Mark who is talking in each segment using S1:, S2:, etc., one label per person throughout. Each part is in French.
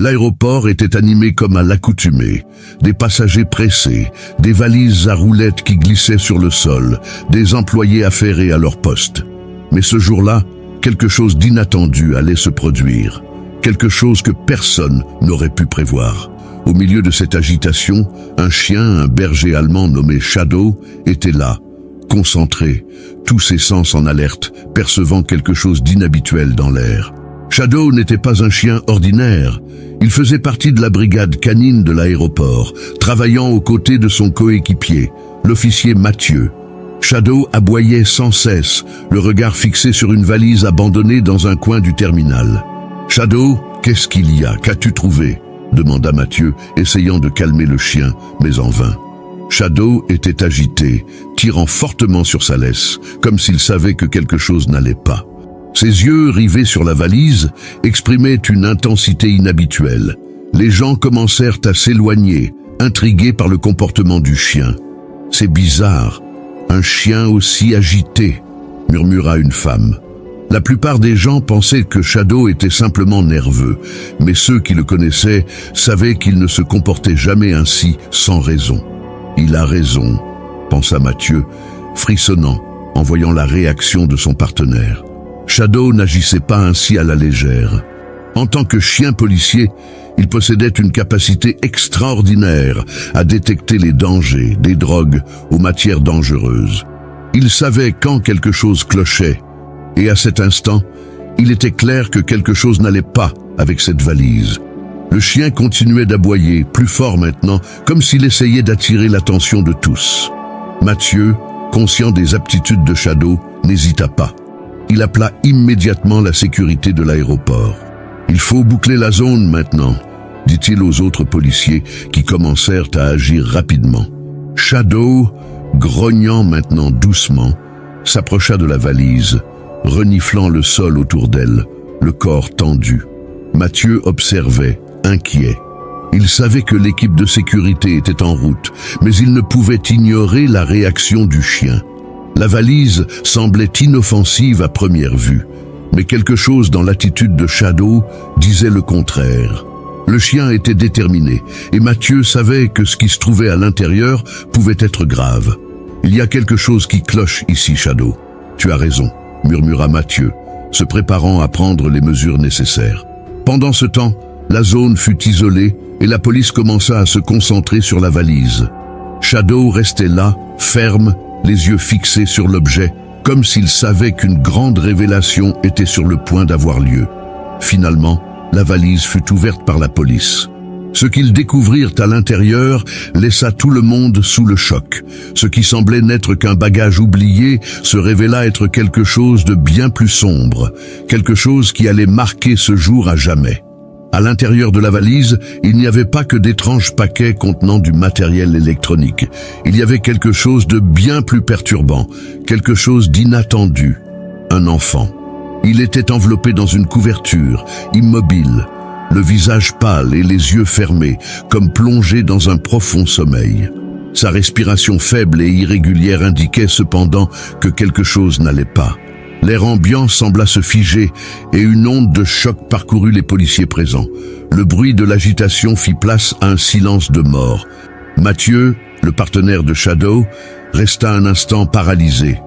S1: L'aéroport était animé comme à l'accoutumée. Des passagers pressés, des valises à roulettes qui glissaient sur le sol, des employés affairés à leur poste. Mais ce jour-là, quelque chose d'inattendu allait se produire. Quelque chose que personne n'aurait pu prévoir. Au milieu de cette agitation, un chien, un berger allemand nommé Shadow, était là, concentré, tous ses sens en alerte, percevant quelque chose d'inhabituel dans l'air. Shadow n'était pas un chien ordinaire. Il faisait partie de la brigade canine de l'aéroport, travaillant aux côtés de son coéquipier, l'officier Mathieu. Shadow aboyait sans cesse, le regard fixé sur une valise abandonnée dans un coin du terminal. « Shadow, qu'est-ce qu'il y a? Qu'as-tu trouvé ?» demanda Mathieu, essayant de calmer le chien, mais en vain. Shadow était agité, tirant fortement sur sa laisse, comme s'il savait que quelque chose n'allait pas. Ses yeux, rivés sur la valise, exprimaient une intensité inhabituelle. Les gens commencèrent à s'éloigner, intrigués par le comportement du chien. « C'est bizarre, un chien aussi agité », murmura une femme. La plupart des gens pensaient que Shadow était simplement nerveux, mais ceux qui le connaissaient savaient qu'il ne se comportait jamais ainsi sans raison. « Il a raison », pensa Mathieu, frissonnant en voyant la réaction de son partenaire. Shadow n'agissait pas ainsi à la légère. En tant que chien policier, il possédait une capacité extraordinaire à détecter les dangers, des drogues aux matières dangereuses. Il savait quand quelque chose clochait, et à cet instant, il était clair que quelque chose n'allait pas avec cette valise. Le chien continuait d'aboyer, plus fort maintenant, comme s'il essayait d'attirer l'attention de tous. Mathieu, conscient des aptitudes de Shadow, n'hésita pas. Il appela immédiatement la sécurité de l'aéroport. « Il faut boucler la zone maintenant », dit-il aux autres policiers qui commencèrent à agir rapidement. Shadow, grognant maintenant doucement, s'approcha de la valise, reniflant le sol autour d'elle, le corps tendu. Mathieu observait, inquiet. Il savait que l'équipe de sécurité était en route, mais il ne pouvait ignorer la réaction du chien. La valise semblait inoffensive à première vue, mais quelque chose dans l'attitude de Shadow disait le contraire. Le chien était déterminé, et Mathieu savait que ce qui se trouvait à l'intérieur pouvait être grave. « Il y a quelque chose qui cloche ici, Shadow. Tu as raison », murmura Mathieu, se préparant à prendre les mesures nécessaires. Pendant ce temps, la zone fut isolée et la police commença à se concentrer sur la valise. Shadow restait là, ferme, les yeux fixés sur l'objet, comme s'il savait qu'une grande révélation était sur le point d'avoir lieu. Finalement, la valise fut ouverte par la police. Ce qu'ils découvrirent à l'intérieur laissa tout le monde sous le choc. Ce qui semblait n'être qu'un bagage oublié se révéla être quelque chose de bien plus sombre, quelque chose qui allait marquer ce jour à jamais. À l'intérieur de la valise, il n'y avait pas que d'étranges paquets contenant du matériel électronique. Il y avait quelque chose de bien plus perturbant, quelque chose d'inattendu. Un enfant. Il était enveloppé dans une couverture, immobile, le visage pâle et les yeux fermés, comme plongé dans un profond sommeil. Sa respiration faible et irrégulière indiquait cependant que quelque chose n'allait pas. L'air ambiant sembla se figer et une onde de choc parcourut les policiers présents. Le bruit de l'agitation fit place à un silence de mort. Mathieu, le partenaire de Shadow, resta un instant paralysé.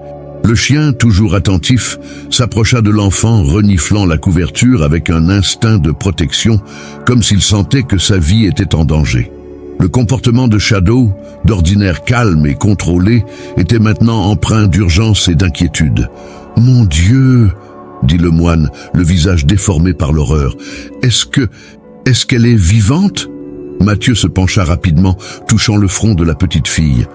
S1: Le chien, toujours attentif, s'approcha de l'enfant, reniflant la couverture avec un instinct de protection, comme s'il sentait que sa vie était en danger. Le comportement de Shadow, d'ordinaire calme et contrôlé, était maintenant empreint d'urgence et d'inquiétude. « Mon Dieu !» dit le moine, le visage déformé par l'horreur. « Est-ce qu'elle est vivante ?» Mathieu se pencha rapidement, touchant le front de la petite fille.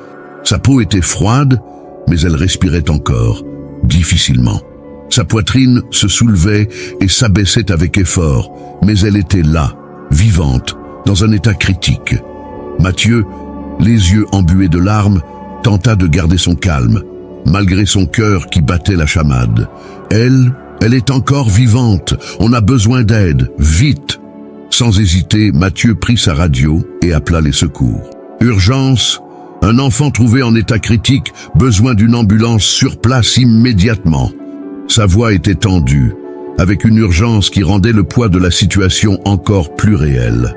S1: Sa peau était froide, mais elle respirait encore, difficilement. Sa poitrine se soulevait et s'abaissait avec effort, mais elle était là, vivante, dans un état critique. Mathieu, les yeux embués de larmes, tenta de garder son calme, malgré son cœur qui battait la chamade. Elle est encore vivante, on a besoin d'aide, vite !» Sans hésiter, Mathieu prit sa radio et appela les secours. « Urgence ! Un enfant trouvé en état critique, besoin d'une ambulance sur place immédiatement. » Sa voix était tendue, avec une urgence qui rendait le poids de la situation encore plus réel.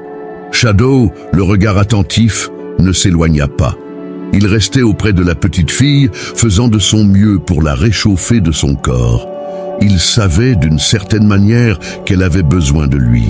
S1: Shadow, le regard attentif, ne s'éloigna pas. Il restait auprès de la petite fille, faisant de son mieux pour la réchauffer de son corps. Il savait d'une certaine manière qu'elle avait besoin de lui.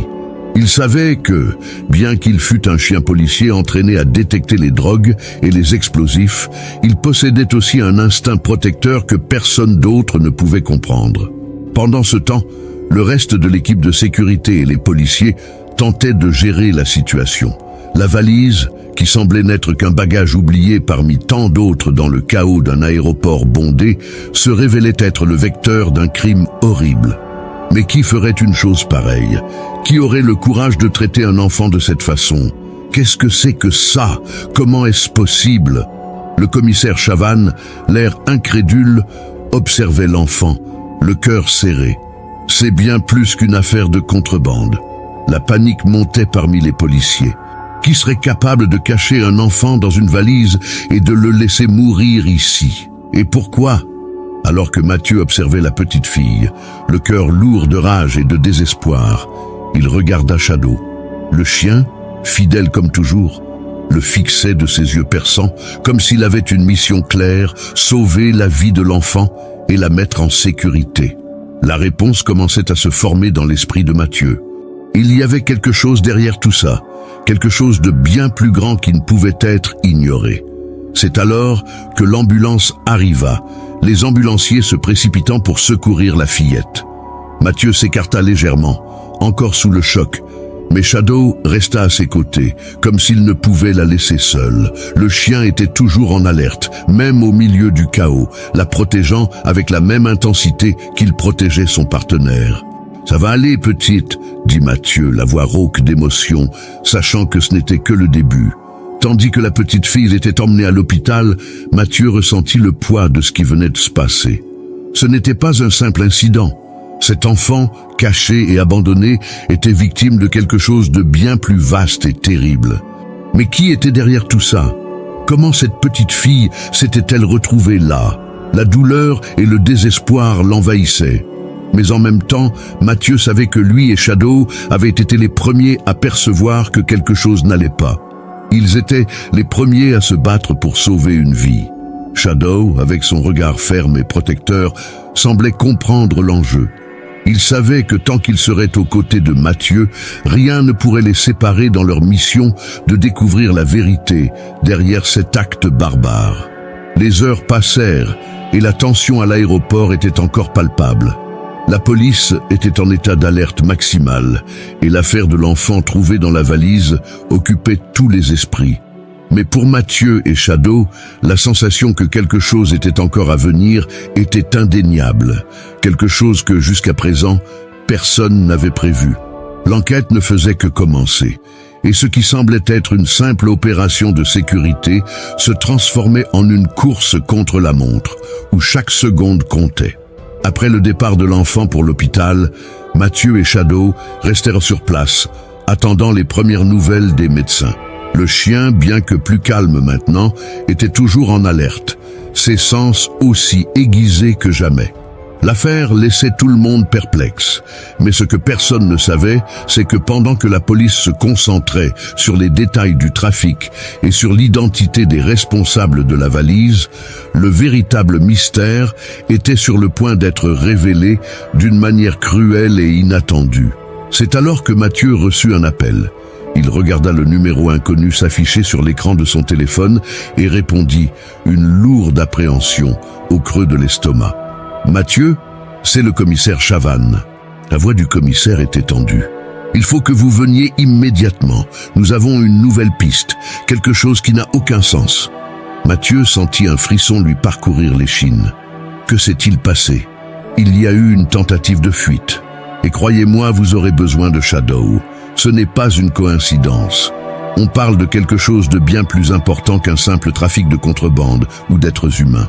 S1: Il savait que, bien qu'il fût un chien policier entraîné à détecter les drogues et les explosifs, il possédait aussi un instinct protecteur que personne d'autre ne pouvait comprendre. Pendant ce temps, le reste de l'équipe de sécurité et les policiers tentaient de gérer la situation. La valise, qui semblait n'être qu'un bagage oublié parmi tant d'autres dans le chaos d'un aéroport bondé, se révélait être le vecteur d'un crime horrible. Mais qui ferait une chose pareille? Qui aurait le courage de traiter un enfant de cette façon? Qu'est-ce que c'est que ça? Comment est-ce possible? Le commissaire Chavannes, l'air incrédule, observait l'enfant, le cœur serré. C'est bien plus qu'une affaire de contrebande. La panique montait parmi les policiers. Qui serait capable de cacher un enfant dans une valise et de le laisser mourir ici? Et pourquoi? Alors que Mathieu observait la petite fille, le cœur lourd de rage et de désespoir, il regarda Shadow. Le chien, fidèle comme toujours, le fixait de ses yeux perçants, comme s'il avait une mission claire, sauver la vie de l'enfant et la mettre en sécurité. La réponse commençait à se former dans l'esprit de Mathieu. Il y avait quelque chose derrière tout ça, quelque chose de bien plus grand qui ne pouvait être ignoré. C'est alors que l'ambulance arriva, les ambulanciers se précipitant pour secourir la fillette. Mathieu s'écarta légèrement, encore sous le choc, mais Shadow resta à ses côtés, comme s'il ne pouvait la laisser seule. Le chien était toujours en alerte, même au milieu du chaos, la protégeant avec la même intensité qu'il protégeait son partenaire. « Ça va aller, petite », dit Mathieu, la voix rauque d'émotion, sachant que ce n'était que le début. Tandis que la petite fille était emmenée à l'hôpital, Mathieu ressentit le poids de ce qui venait de se passer. Ce n'était pas un simple incident. Cet enfant, caché et abandonné, était victime de quelque chose de bien plus vaste et terrible. Mais qui était derrière tout ça? Comment cette petite fille s'était-elle retrouvée là? La douleur et le désespoir l'envahissaient. Mais en même temps, Mathieu savait que lui et Shadow avaient été les premiers à percevoir que quelque chose n'allait pas. Ils étaient les premiers à se battre pour sauver une vie. Shadow, avec son regard ferme et protecteur, semblait comprendre l'enjeu. Il savait que tant qu'ils seraient aux côtés de Mathieu, rien ne pourrait les séparer dans leur mission de découvrir la vérité derrière cet acte barbare. Les heures passèrent et la tension à l'aéroport était encore palpable. La police était en état d'alerte maximale et l'affaire de l'enfant trouvé dans la valise occupait tous les esprits. Mais pour Mathieu et Shadow, la sensation que quelque chose était encore à venir était indéniable, quelque chose que jusqu'à présent, personne n'avait prévu. L'enquête ne faisait que commencer, et ce qui semblait être une simple opération de sécurité se transformait en une course contre la montre, où chaque seconde comptait. Après le départ de l'enfant pour l'hôpital, Mathieu et Shadow restèrent sur place, attendant les premières nouvelles des médecins. Le chien, bien que plus calme maintenant, était toujours en alerte, ses sens aussi aiguisés que jamais. L'affaire laissait tout le monde perplexe, mais ce que personne ne savait, c'est que pendant que la police se concentrait sur les détails du trafic et sur l'identité des responsables de la valise, le véritable mystère était sur le point d'être révélé d'une manière cruelle et inattendue. C'est alors que Mathieu reçut un appel. Il regarda le numéro inconnu s'afficher sur l'écran de son téléphone et répondit, une lourde appréhension au creux de l'estomac. « Mathieu, c'est le commissaire Chavannes. » La voix du commissaire était tendue. « Il faut que vous veniez immédiatement. Nous avons une nouvelle piste, quelque chose qui n'a aucun sens. » Mathieu sentit un frisson lui parcourir l'échine. Que s'est-il passé? Il y a eu une tentative de fuite. Et croyez-moi, vous aurez besoin de Shadow. Ce n'est pas une coïncidence. On parle de quelque chose de bien plus important qu'un simple trafic de contrebande ou d'êtres humains.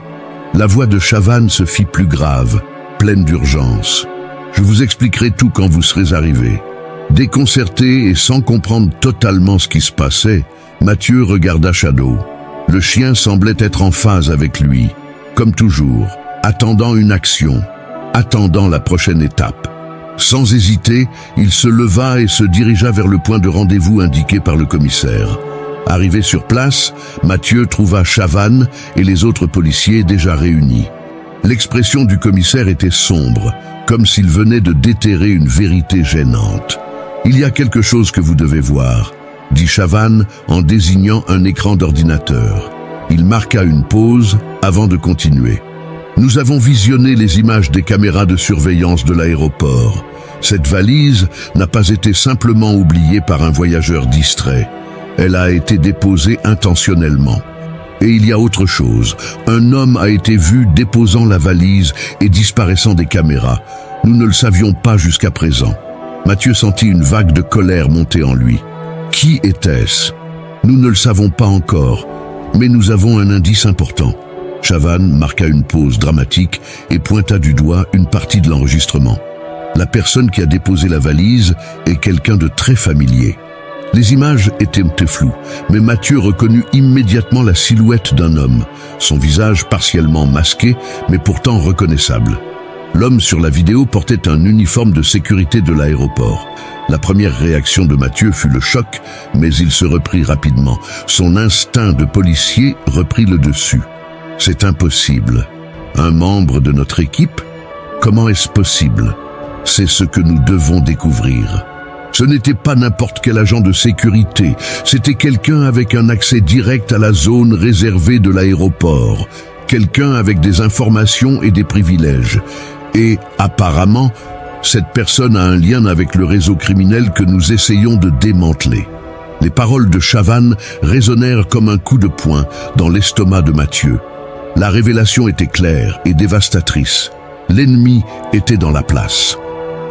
S1: La voix de Chavannes se fit plus grave, pleine d'urgence. Je vous expliquerai tout quand vous serez arrivés. Déconcerté et sans comprendre totalement ce qui se passait, Mathieu regarda Shadow. Le chien semblait être en phase avec lui, comme toujours, attendant une action, attendant la prochaine étape. Sans hésiter, il se leva et se dirigea vers le point de rendez-vous indiqué par le commissaire. Arrivé sur place, Mathieu trouva Chavannes et les autres policiers déjà réunis. L'expression du commissaire était sombre, comme s'il venait de déterrer une vérité gênante. « Il y a quelque chose que vous devez voir », dit Chavannes en désignant un écran d'ordinateur. Il marqua une pause avant de continuer. « Nous avons visionné les images des caméras de surveillance de l'aéroport. Cette valise n'a pas été simplement oubliée par un voyageur distrait. Elle a été déposée intentionnellement. Et il y a autre chose. Un homme a été vu déposant la valise et disparaissant des caméras. Nous ne le savions pas jusqu'à présent. » Mathieu sentit une vague de colère monter en lui. Qui était-ce? Nous ne le savons pas encore, mais nous avons un indice important. Chavannes marqua une pause dramatique et pointa du doigt une partie de l'enregistrement. La personne qui a déposé la valise est quelqu'un de très familier. Les images étaient floues, mais Mathieu reconnut immédiatement la silhouette d'un homme, son visage partiellement masqué, mais pourtant reconnaissable. L'homme sur la vidéo portait un uniforme de sécurité de l'aéroport. La première réaction de Mathieu fut le choc, mais il se reprit rapidement. Son instinct de policier reprit le dessus. C'est impossible. Un membre de notre équipe? Comment est-ce possible? C'est ce que nous devons découvrir. Ce n'était pas n'importe quel agent de sécurité, c'était quelqu'un avec un accès direct à la zone réservée de l'aéroport, quelqu'un avec des informations et des privilèges. Et, apparemment, cette personne a un lien avec le réseau criminel que nous essayons de démanteler. Les paroles de Chavannes résonnèrent comme un coup de poing dans l'estomac de Mathieu. La révélation était claire et dévastatrice. L'ennemi était dans la place.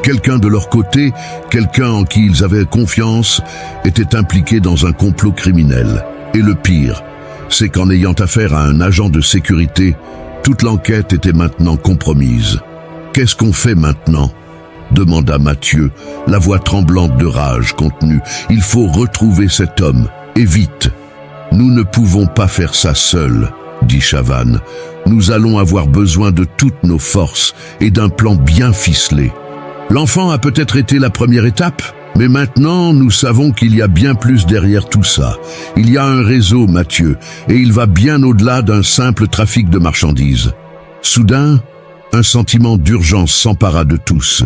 S1: Quelqu'un de leur côté, quelqu'un en qui ils avaient confiance, était impliqué dans un complot criminel. Et le pire, c'est qu'en ayant affaire à un agent de sécurité, toute l'enquête était maintenant compromise. « Qu'est-ce qu'on fait maintenant ?» demanda Mathieu, la voix tremblante de rage contenue. « Il faut retrouver cet homme, et vite !»« Nous ne pouvons pas faire ça seuls, » dit Chavannes. « Nous allons avoir besoin de toutes nos forces et d'un plan bien ficelé. L'enfant a peut-être été la première étape, mais maintenant nous savons qu'il y a bien plus derrière tout ça. Il y a un réseau, Mathieu, et il va bien au-delà d'un simple trafic de marchandises. » Soudain, un sentiment d'urgence s'empara de tous.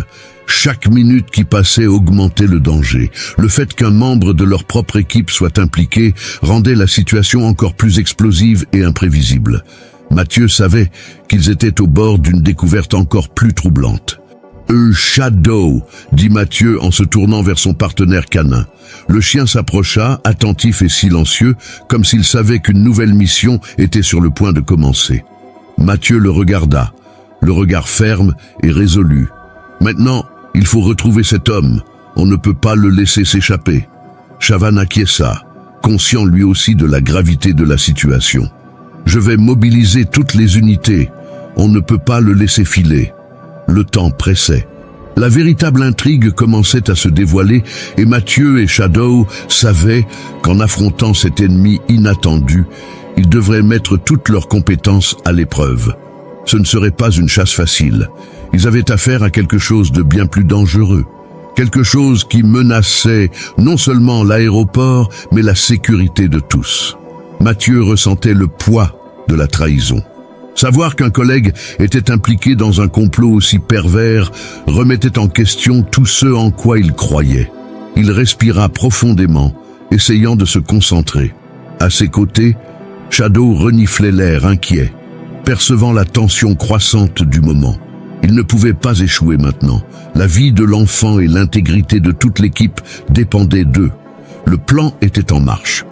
S1: Chaque minute qui passait augmentait le danger. Le fait qu'un membre de leur propre équipe soit impliqué rendait la situation encore plus explosive et imprévisible. Mathieu savait qu'ils étaient au bord d'une découverte encore plus troublante. « Shadow !» dit Mathieu en se tournant vers son partenaire canin. Le chien s'approcha, attentif et silencieux, comme s'il savait qu'une nouvelle mission était sur le point de commencer. Mathieu le regarda, le regard ferme et résolu. « Maintenant, il faut retrouver cet homme. On ne peut pas le laisser s'échapper. » Chavannes acquiesça, conscient lui aussi de la gravité de la situation. « Je vais mobiliser toutes les unités. On ne peut pas le laisser filer. » Le temps pressait. La véritable intrigue commençait à se dévoiler et Mathieu et Shadow savaient qu'en affrontant cet ennemi inattendu, ils devraient mettre toutes leurs compétences à l'épreuve. Ce ne serait pas une chasse facile. Ils avaient affaire à quelque chose de bien plus dangereux. Quelque chose qui menaçait non seulement l'aéroport, mais la sécurité de tous. Mathieu ressentait le poids de la trahison. Savoir qu'un collègue était impliqué dans un complot aussi pervers remettait en question tout ce en quoi il croyait. Il respira profondément, essayant de se concentrer. À ses côtés, Shadow reniflait l'air inquiet, percevant la tension croissante du moment. Il ne pouvait pas échouer maintenant. La vie de l'enfant et l'intégrité de toute l'équipe dépendaient d'eux. Le plan était en marche.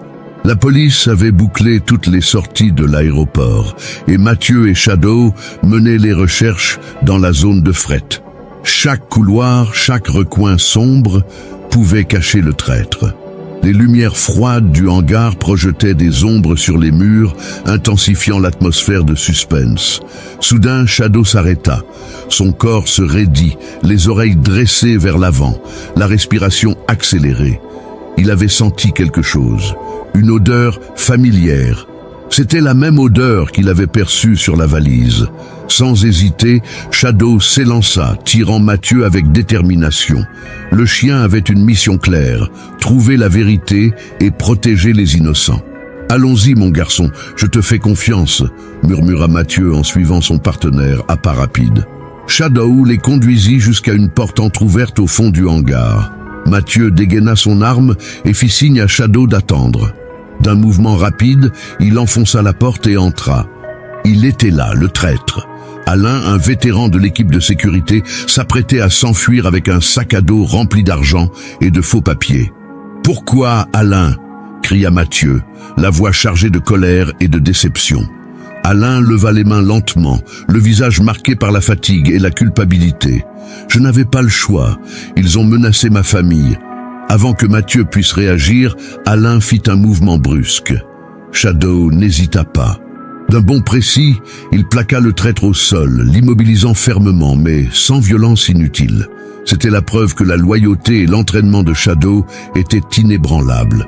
S1: La police avait bouclé toutes les sorties de l'aéroport et Mathieu et Shadow menaient les recherches dans la zone de fret. Chaque couloir, chaque recoin sombre pouvait cacher le traître. Les lumières froides du hangar projetaient des ombres sur les murs, intensifiant l'atmosphère de suspense. Soudain, Shadow s'arrêta. Son corps se raidit, les oreilles dressées vers l'avant, la respiration accélérée. Il avait senti quelque chose, une odeur familière. C'était la même odeur qu'il avait perçue sur la valise. Sans hésiter, Shadow s'élança, tirant Mathieu avec détermination. Le chien avait une mission claire, trouver la vérité et protéger les innocents. « Allons-y, mon garçon, je te fais confiance », murmura Mathieu en suivant son partenaire à pas rapide. Shadow les conduisit jusqu'à une porte entrouverte au fond du hangar. Mathieu dégaina son arme et fit signe à Shadow d'attendre. D'un mouvement rapide, il enfonça la porte et entra. Il était là, le traître. Alain, un vétéran de l'équipe de sécurité, s'apprêtait à s'enfuir avec un sac à dos rempli d'argent et de faux papiers. « Pourquoi, Alain ?» cria Mathieu, la voix chargée de colère et de déception. Alain leva les mains lentement, le visage marqué par la fatigue et la culpabilité. « Je n'avais pas le choix. Ils ont menacé ma famille. » Avant que Mathieu puisse réagir, Alain fit un mouvement brusque. Shadow n'hésita pas. D'un bond précis, il plaqua le traître au sol, l'immobilisant fermement, mais sans violence inutile. C'était la preuve que la loyauté et l'entraînement de Shadow étaient inébranlables.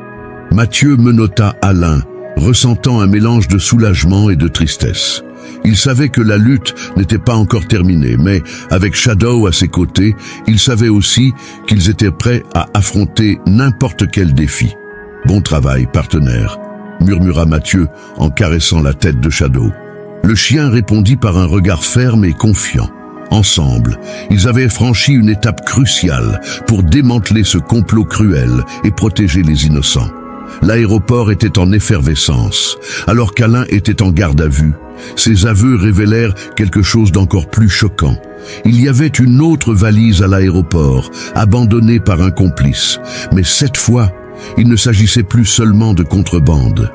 S1: Mathieu menotta Alain, ressentant un mélange de soulagement et de tristesse. Il savait que la lutte n'était pas encore terminée, mais avec Shadow à ses côtés, il savait aussi qu'ils étaient prêts à affronter n'importe quel défi. « Bon travail, partenaire », murmura Mathieu en caressant la tête de Shadow. Le chien répondit par un regard ferme et confiant. Ensemble, ils avaient franchi une étape cruciale pour démanteler ce complot cruel et protéger les innocents. L'aéroport était en effervescence, alors qu'Alain était en garde à vue. Ses aveux révélèrent quelque chose d'encore plus choquant. Il y avait une autre valise à l'aéroport, abandonnée par un complice. Mais cette fois, il ne s'agissait plus seulement de contrebande.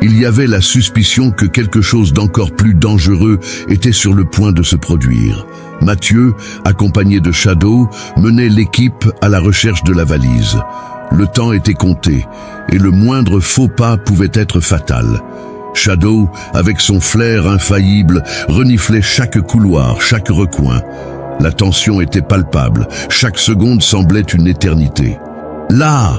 S1: Il y avait la suspicion que quelque chose d'encore plus dangereux était sur le point de se produire. Mathieu, accompagné de Shadow, menait l'équipe à la recherche de la valise. Le temps était compté, et le moindre faux pas pouvait être fatal. Shadow, avec son flair infaillible, reniflait chaque couloir, chaque recoin. La tension était palpable, chaque seconde semblait une éternité. Là,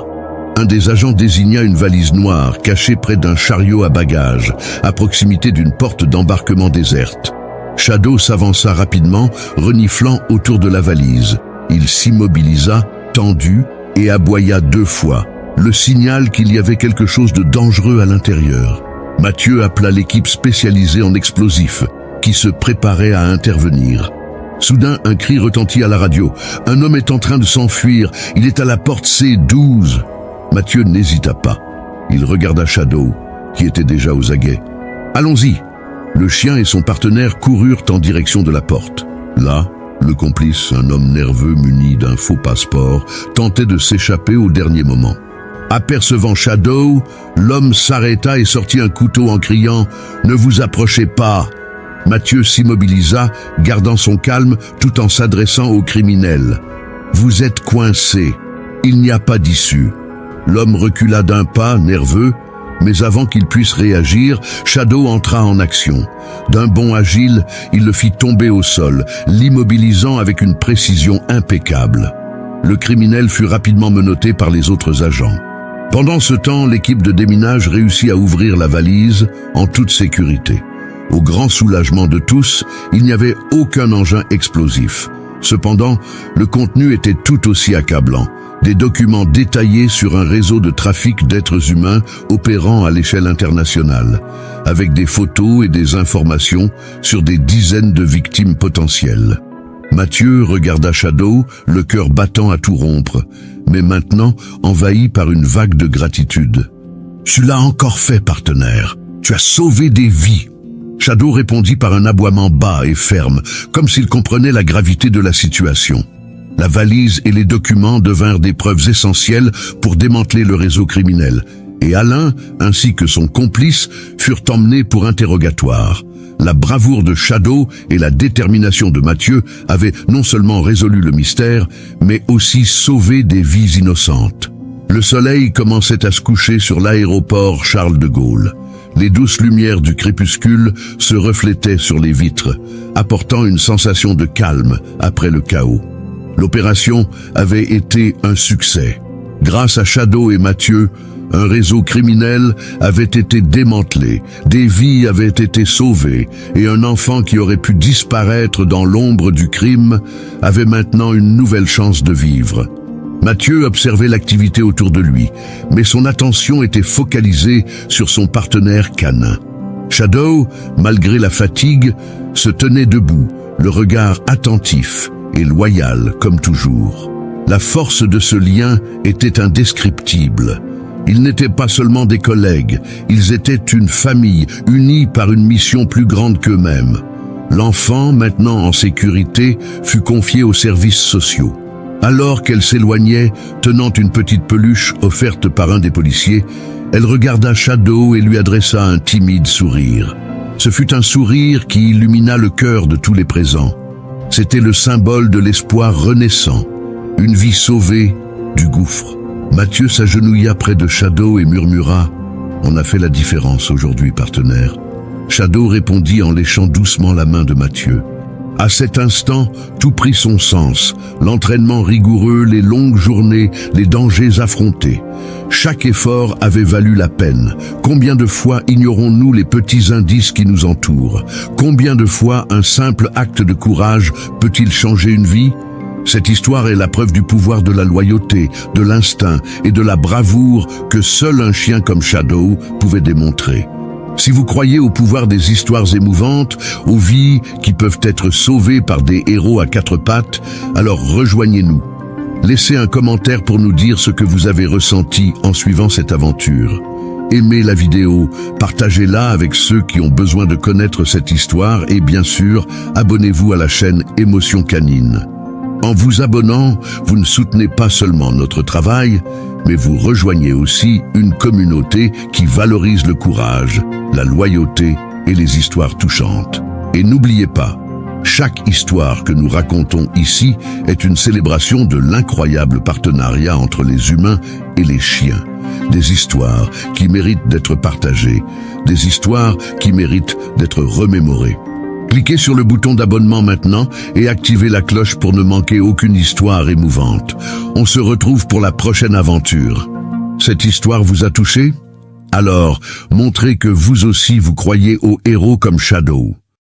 S1: un des agents désigna une valise noire cachée près d'un chariot à bagages, à proximité d'une porte d'embarquement déserte. Shadow s'avança rapidement, reniflant autour de la valise. Il s'immobilisa, tendu, et aboya 2 fois, le signal qu'il y avait quelque chose de dangereux à l'intérieur. Mathieu appela l'équipe spécialisée en explosifs, qui se préparait à intervenir. Soudain, un cri retentit à la radio. « Un homme est en train de s'enfuir, il est à la porte C12 !» Mathieu n'hésita pas. Il regarda Shadow, qui était déjà aux aguets. « Allons-y !» Le chien et son partenaire coururent en direction de la porte. Là, le complice, un homme nerveux muni d'un faux passeport, tentait de s'échapper au dernier moment. Apercevant Shadow, l'homme s'arrêta et sortit un couteau en criant « Ne vous approchez pas !» Mathieu s'immobilisa, gardant son calme tout en s'adressant au criminel. « Vous êtes coincé. Il n'y a pas d'issue. » L'homme recula d'un pas, nerveux, mais avant qu'il puisse réagir, Shadow entra en action. D'un bond agile, il le fit tomber au sol, l'immobilisant avec une précision impeccable. Le criminel fut rapidement menotté par les autres agents. Pendant ce temps, l'équipe de déminage réussit à ouvrir la valise en toute sécurité. Au grand soulagement de tous, il n'y avait aucun engin explosif. Cependant, le contenu était tout aussi accablant. Des documents détaillés sur un réseau de trafic d'êtres humains opérant à l'échelle internationale, avec des photos et des informations sur des dizaines de victimes potentielles. Mathieu regarda Shadow, le cœur battant à tout rompre, mais maintenant envahi par une vague de gratitude. « Tu l'as encore fait, partenaire. Tu as sauvé des vies. » Shadow répondit par un aboiement bas et ferme, comme s'il comprenait la gravité de la situation. La valise et les documents devinrent des preuves essentielles pour démanteler le réseau criminel, et Alain, ainsi que son complice, furent emmenés pour interrogatoire. La bravoure de Shadow et la détermination de Mathieu avaient non seulement résolu le mystère, mais aussi sauvé des vies innocentes. Le soleil commençait à se coucher sur l'aéroport Charles de Gaulle. Les douces lumières du crépuscule se reflétaient sur les vitres, apportant une sensation de calme après le chaos. L'opération avait été un succès. Grâce à Shadow et Mathieu, Un réseau criminel avait été démantelé, des vies avaient été sauvées, et un enfant qui aurait pu disparaître dans l'ombre du crime avait maintenant une nouvelle chance de vivre. Mathieu observait l'activité autour de lui, mais son attention était focalisée sur son partenaire canin. Shadow, malgré la fatigue, se tenait debout, le regard attentif et loyal comme toujours. La force de ce lien était indescriptible. Ils n'étaient pas seulement des collègues, ils étaient une famille, unis par une mission plus grande qu'eux-mêmes. L'enfant, maintenant en sécurité, fut confié aux services sociaux. Alors qu'elle s'éloignait, tenant une petite peluche offerte par un des policiers, elle regarda Shadow et lui adressa un timide sourire. Ce fut un sourire qui illumina le cœur de tous les présents. C'était le symbole de l'espoir renaissant, une vie sauvée du gouffre. Mathieu s'agenouilla près de Shadow et murmura « On a fait la différence aujourd'hui, partenaire. » Shadow répondit en léchant doucement la main de Mathieu. À cet instant, tout prit son sens. L'entraînement rigoureux, les longues journées, les dangers affrontés. Chaque effort avait valu la peine. Combien de fois ignorons-nous les petits indices qui nous entourent? Combien de fois un simple acte de courage peut-il changer une vie? Cette histoire est la preuve du pouvoir de la loyauté, de l'instinct et de la bravoure que seul un chien comme Shadow pouvait démontrer. Si vous croyez au pouvoir des histoires émouvantes, aux vies qui peuvent être sauvées par des héros à quatre pattes, alors rejoignez-nous. Laissez un commentaire pour nous dire ce que vous avez ressenti en suivant cette aventure. Aimez la vidéo, partagez-la avec ceux qui ont besoin de connaître cette histoire et bien sûr, abonnez-vous à la chaîne Émotion Canine. En vous abonnant, vous ne soutenez pas seulement notre travail, mais vous rejoignez aussi une communauté qui valorise le courage, la loyauté et les histoires touchantes. Et n'oubliez pas, chaque histoire que nous racontons ici est une célébration de l'incroyable partenariat entre les humains et les chiens. Des histoires qui méritent d'être partagées, des histoires qui méritent d'être remémorées. Cliquez sur le bouton d'abonnement maintenant et activez la cloche pour ne manquer aucune histoire émouvante. On se retrouve pour la prochaine aventure. Cette histoire vous a touché? Alors, montrez que vous aussi vous croyez aux héros comme Shadow.